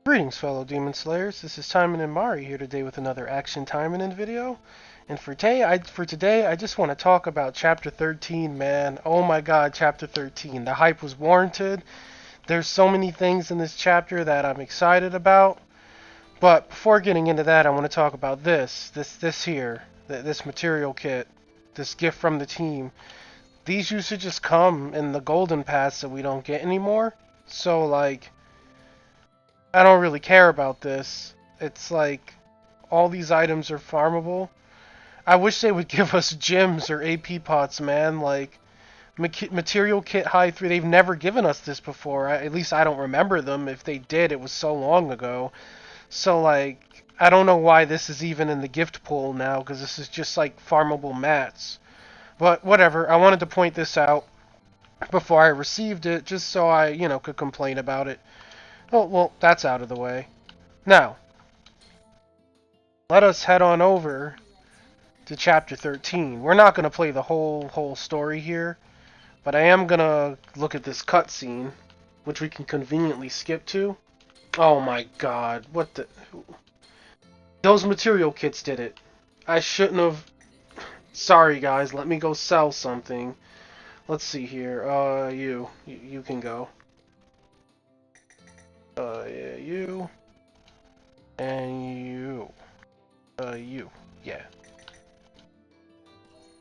Greetings, fellow Demon Slayers. This is Taimanin Mari here today with another Action Taimanin video. And for today, I just want to talk about Chapter 13, man. Oh my god, Chapter 13. The hype was warranted. There's so many things in this chapter that I'm excited about. But before getting into that, I want to talk about this material kit, this gift from the team. These used to just come in the golden pass that we don't get anymore. So, like, I don't really care about this. It's like, all these items are farmable. I wish they would give us gems or AP pots, man. Like, Material Kit High 3, they've never given us this before. At least I don't remember them. If they did, it was so long ago. So, like, I don't know why this is even in the gift pool now, because this is just, like, farmable mats. But, whatever. I wanted to point this out before I received it, just so I, could complain about it. Oh, well, that's out of the way. Now, let us head on over to Chapter 13. We're not going to play the whole story here, but I am going to look at this cutscene, which we can conveniently skip to. Oh my god, what the... Those material kits did it. I shouldn't have... Sorry guys, let me go sell something. Let's see here. You can go. Yeah, you. And you. You. Yeah.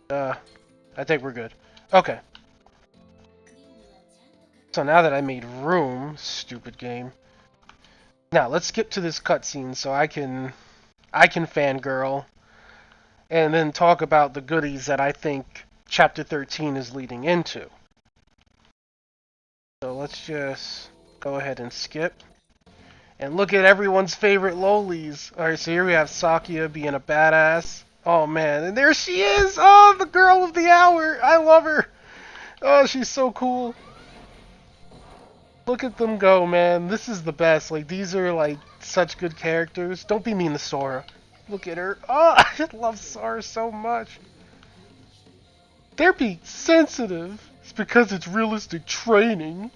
I think we're good. Okay. So now that I made room, stupid game. Now let's skip to this cutscene so I can fangirl and then talk about the goodies that I think Chapter 13 is leading into. So let's just go ahead and skip. And look at everyone's favorite lolis. Alright, so here we have Sakuya being a badass. Oh man, and there she is! Oh, the girl of the hour! I love her! Oh, she's so cool. Look at them go, man. This is the best. Like, these are, like, such good characters. Don't be mean to Sora. Look at her. Oh, I love Sora so much. They're being sensitive. It's because it's realistic training.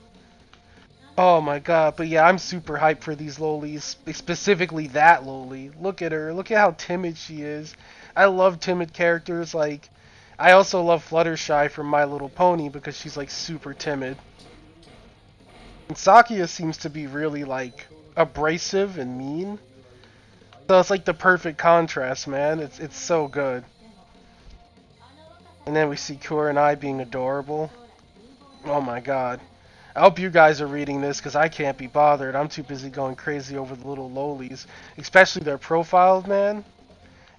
Oh my god, but yeah, I'm super hyped for these lolis, specifically that loli. Look at her, look at how timid she is. I love timid characters, like, I also love Fluttershy from My Little Pony because she's like super timid. And Sakuya seems to be really like abrasive and mean. So it's like the perfect contrast, man. It's so good. And then we see Kurenai being adorable. Oh my god. I hope you guys are reading this, because I can't be bothered. I'm too busy going crazy over the little lolis. Especially their profiles, man.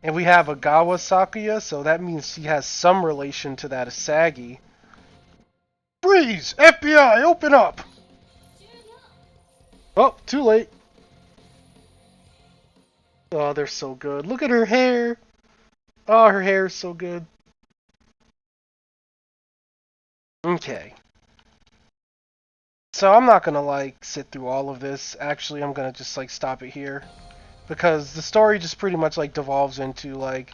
And we have Agawa Sakuya, so that means she has some relation to that Asagi. Freeze! FBI, open up! Oh, too late. Oh, they're so good. Look at her hair! Oh, her hair is so good. Okay. So I'm not gonna like sit through all of this. Actually, I'm gonna just like stop it here, because the story just pretty much like devolves into like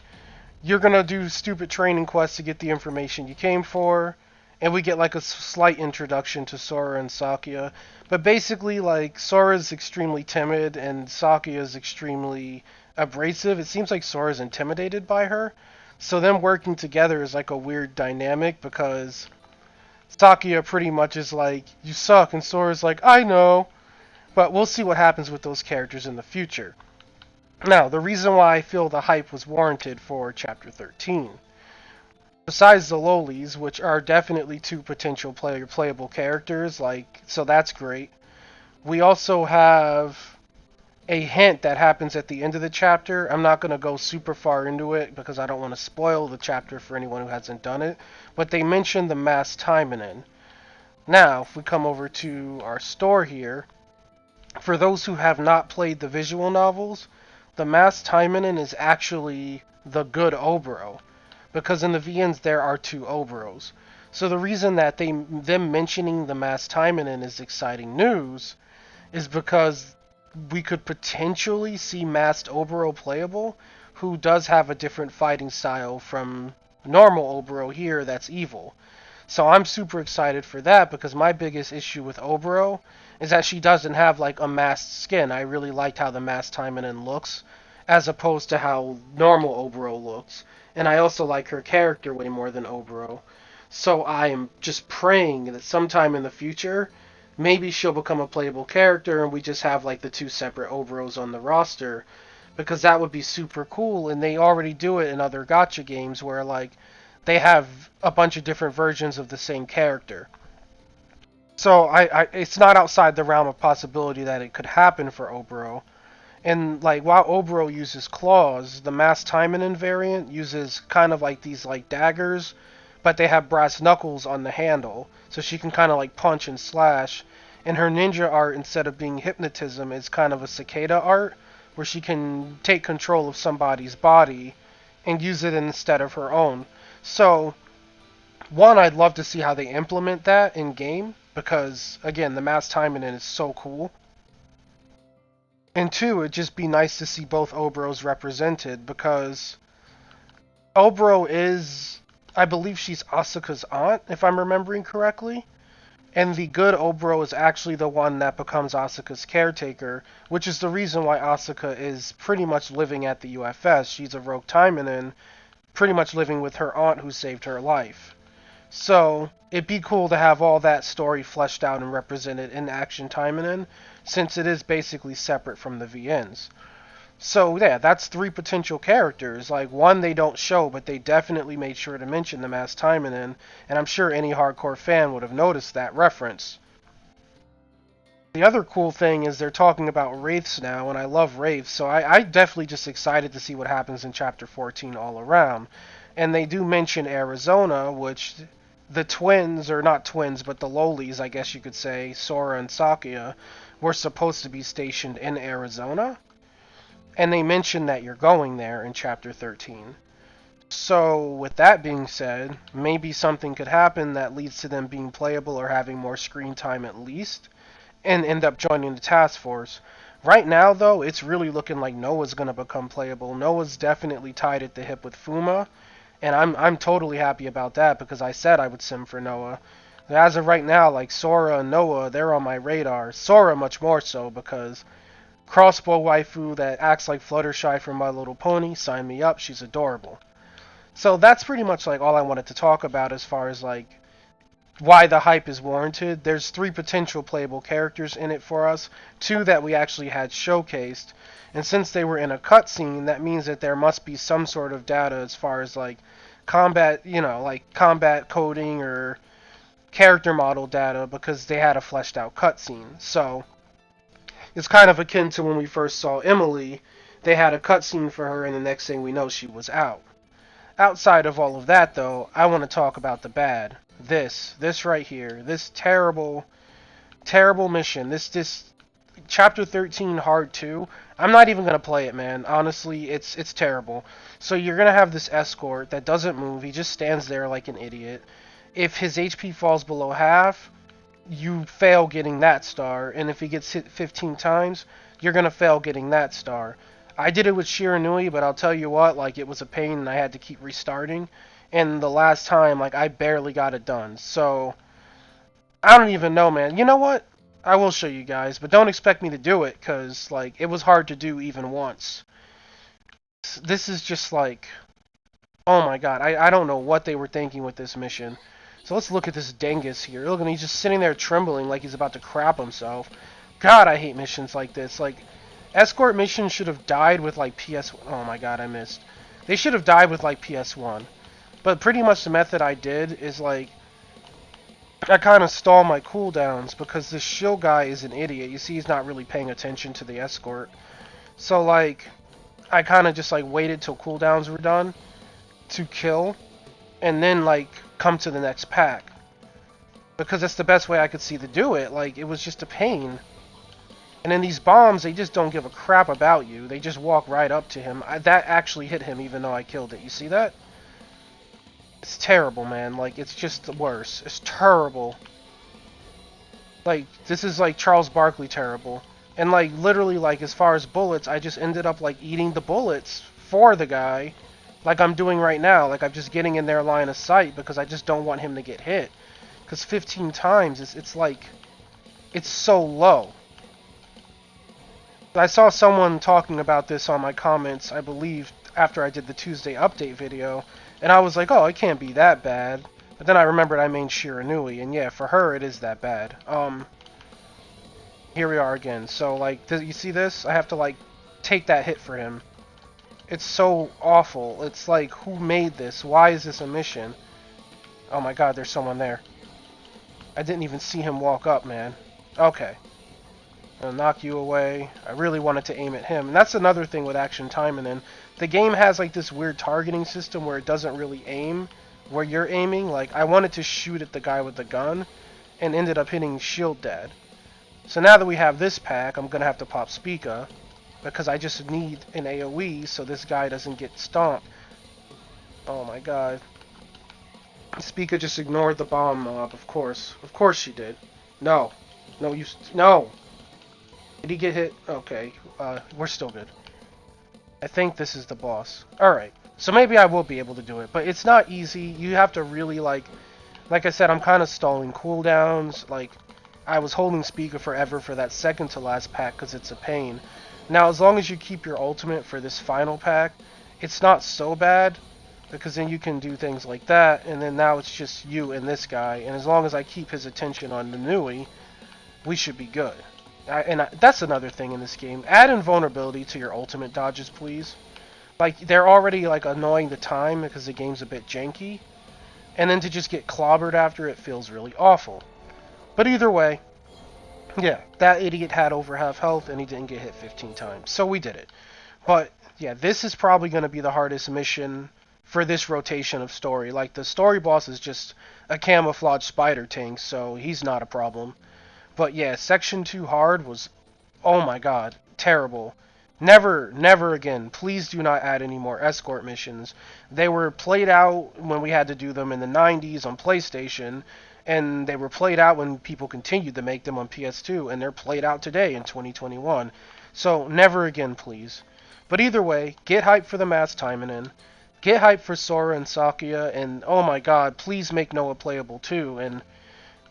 you're gonna do stupid training quests to get the information you came for, and we get like a slight introduction to Sora and Sakuya. But basically, like, Sora's extremely timid and Sakuya's extremely abrasive. It seems like Sora's intimidated by her, so them working together is like a weird dynamic, because Sakuya pretty much is like, you suck, and Sora's like, I know. But we'll see what happens with those characters in the future. Now, the reason why I feel the hype was warranted for Chapter 13, besides the lolis, which are definitely two potential playable characters, like, so that's great. We also have a hint that happens at the end of the chapter. I'm not going to go super far into it because I don't want to spoil the chapter for anyone who hasn't done it, but they mention the masked Taimanin. Now, if we come over to our store here, for those who have not played the visual novels, the masked Taimanin is actually the good Oboro, because in the VNs there are two Oboros. So the reason that them mentioning the masked Taimanin is exciting news is because we could potentially see masked Oboro playable, who does have a different fighting style from normal Oboro here that's evil. So I'm super excited for that, because my biggest issue with Oboro is that she doesn't have like a masked skin. I really liked how the masked Taimanin looks, as opposed to how normal Oboro looks. And I also like her character way more than Oboro. So I'm just praying that sometime in the future, maybe she'll become a playable character and we just have like the two separate Oboros on the roster. Because that would be super cool, and they already do it in other gacha games where like they have a bunch of different versions of the same character. So it's not outside the realm of possibility that it could happen for Oboro. And like while Oboro uses claws, the Mass Taimanin variant uses kind of like these like daggers, but they have brass knuckles on the handle, so she can kind of like punch and slash. And her ninja art, instead of being hypnotism, is kind of a cicada art, where she can take control of somebody's body and use it instead of her own. So one, I'd love to see how they implement that in game because again, the Mass Taimanin is so cool. And two, it'd just be nice to see both Oboros represented because Oboro is, I believe she's Asuka's aunt, if I'm remembering correctly. And the good Oboro is actually the one that becomes Asuka's caretaker, which is the reason why Asuka is pretty much living at the UFS. She's a rogue Taimanin, pretty much living with her aunt who saved her life. So, it'd be cool to have all that story fleshed out and represented in Action Taimanin, since it is basically separate from the VNs. So yeah, that's three potential characters. Like one they don't show, but they definitely made sure to mention them as Taimanin, and I'm sure any hardcore fan would have noticed that reference. The other cool thing is they're talking about wraiths now, and I love wraiths, so I definitely just excited to see what happens in Chapter 14 all around. And they do mention Arizona, which the twins, or not twins, but the lowlies, I guess you could say, Sora and Sakuya, were supposed to be stationed in Arizona. And they mention that you're going there in Chapter 13. So, with that being said, maybe something could happen that leads to them being playable or having more screen time at least, and end up joining the task force. Right now, though, it's really looking like Noah's going to become playable. Noah's definitely tied at the hip with Fuma, and I'm totally happy about that because I said I would sim for Noah. As of right now, like Sora and Noah, they're on my radar. Sora much more so because crossbow waifu that acts like Fluttershy from My Little Pony, sign me up, she's adorable. So that's pretty much like all I wanted to talk about as far as like why the hype is warranted. There's three potential playable characters in it for us, two that we actually had showcased, and since they were in a cutscene, that means that there must be some sort of data as far as like combat, like combat coding or character model data because they had a fleshed out cutscene. So it's kind of akin to when we first saw Emily. They had a cutscene for her, and the next thing we know, she was out. Outside of all of that, though, I want to talk about the bad. This right here, this terrible, terrible mission. This chapter 13 hard 2. I'm not even gonna play it, man. Honestly, it's terrible. So you're gonna have this escort that doesn't move. He just stands there like an idiot. If his HP falls below half, you fail getting that star, and if he gets hit 15 times, you're gonna fail getting that star. I did it with Shiranui, but I'll tell you what, like it was a pain and I had to keep restarting. And the last time, like I barely got it done. So I don't even know, man. You know what? I will show you guys, but don't expect me to do it, cause like it was hard to do even once. This is just like, oh my god, I don't know what they were thinking with this mission. So let's look at this Dengus here. Look, and he's just sitting there trembling like he's about to crap himself. God, I hate missions like this. Like, escort missions should have died with like PS. Oh my god, I missed. They should have died with like PS1. But pretty much the method I did is like, I kind of stall my cooldowns because this shill guy is an idiot. You see, he's not really paying attention to the escort. So like, I kind of just like waited till cooldowns were done to kill, and then like come to the next pack. Because that's the best way I could see to do it. Like, it was just a pain. And then these bombs, they just don't give a crap about you. They just walk right up to him. That actually hit him even though I killed it. You see that? It's terrible, man. Like, it's just worse. It's terrible. Like, this is like Charles Barkley terrible. And like, literally, like, as far as bullets, I just ended up like eating the bullets for the guy. Like I'm doing right now. Like, I'm just getting in their line of sight because I just don't want him to get hit. Because 15 times, it's like, It's so low. I saw someone talking about this on my comments, I believe, after I did the Tuesday update video, and I was like, oh, it can't be that bad. But then I remembered I main Shiranui, and yeah, for her it is that bad. Here we are again. So, like, you see this? I have to, like, take that hit for him. It's so awful. It's like, who made this? Why is this a mission? Oh my god, there's someone there. I didn't even see him walk up, man. Okay. I'll knock you away. I really wanted to aim at him. And that's another thing with Action Taimanin. The game has like this weird targeting system where it doesn't really aim where you're aiming. Like, I wanted to shoot at the guy with the gun and ended up hitting Shield Dad. So now that we have this pack, I'm going to have to pop Spica because I just need an AoE so this guy doesn't get stomped. Oh my god. Spica just ignored the bomb mob, of course. Of course she did. No. No, no! Did he get hit? Okay, we're still good. I think this is the boss. Alright, so maybe I will be able to do it, but it's not easy. You have to really, like I said, I'm kind of stalling cooldowns. Like, I was holding Spica forever for that second to last pack because it's a pain. Now, as long as you keep your ultimate for this final pack, it's not so bad, because then you can do things like that, and then now it's just you and this guy, and as long as I keep his attention on the Nui, we should be good. That's another thing in this game. Add invulnerability to your ultimate dodges, please. Like, they're already, like, annoying the time because the game's a bit janky. And then to just get clobbered after it feels really awful. But either way, yeah, that idiot had over half health and he didn't get hit 15 times. So we did it. But, yeah, this is probably going to be the hardest mission for this rotation of story. Like, the story boss is just a camouflage spider tank, so he's not a problem. But yeah, Section 2 hard was, oh my god, terrible. Never, never again. Please do not add any more escort missions. They were played out when we had to do them in the 90s on PlayStation, and they were played out when people continued to make them on PS2, and they're played out today in 2021. So never again, please. But either way, get hyped for the Mass Taimanin. Get hyped for Sora and Sakuya, and oh my god, please make Noah playable too, and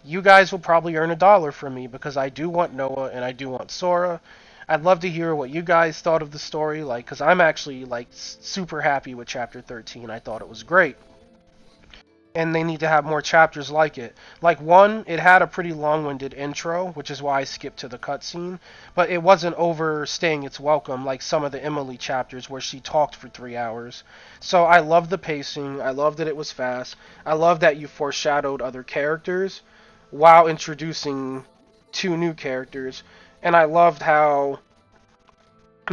you guys will probably earn $1 from me because I do want Noah and I do want Sora. I'd love to hear what you guys thought of the story, like, because I'm actually, like, super happy with Chapter 13. I thought it was great. And they need to have more chapters like it. Like, 1, it had a pretty long-winded intro, which is why I skipped to the cutscene, but it wasn't overstaying its welcome like some of the Emily chapters where she talked for 3 hours. So I loved the pacing, I loved that it was fast, I love that you foreshadowed other characters while introducing 2 new characters, and I loved how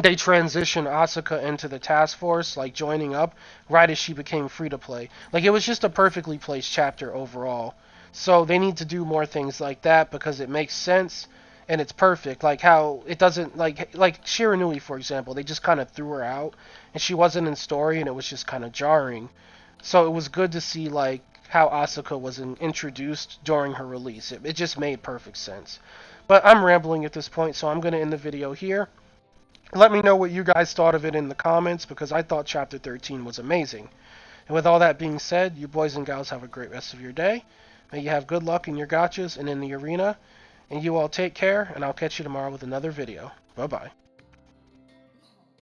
they transitioned Asuka into the task force, like joining up right as she became free to play. Like, it was just a perfectly placed chapter overall. So they need to do more things like that because it makes sense and it's perfect. Like how it doesn't, like Shiranui, for example, they just kind of threw her out and she wasn't in story and it was just kind of jarring. So it was good to see like how Asuka was introduced during her release. It just made perfect sense. But I'm rambling at this point, so I'm going to end the video here. Let me know what you guys thought of it in the comments, because I thought Chapter 13 was amazing. And with all that being said, you boys and gals have a great rest of your day. May you have good luck in your gotchas and in the arena. And you all take care, and I'll catch you tomorrow with another video. Bye-bye.